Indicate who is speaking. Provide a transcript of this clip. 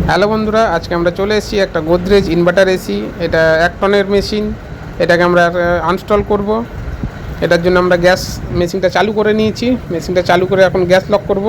Speaker 1: Hello বন্ধুরা, আজকে আমরা চলে এসেছি একটা গোদরেজ ইনভার্টার এসি। এটা 1 টনের মেশিন। এটাকে আমরা আনস্টল করব। এটার জন্য আমরা গ্যাস মেশিনটা চালু করে নিয়েছি। মেশিনটা চালু করে এখন গ্যাস লক করব।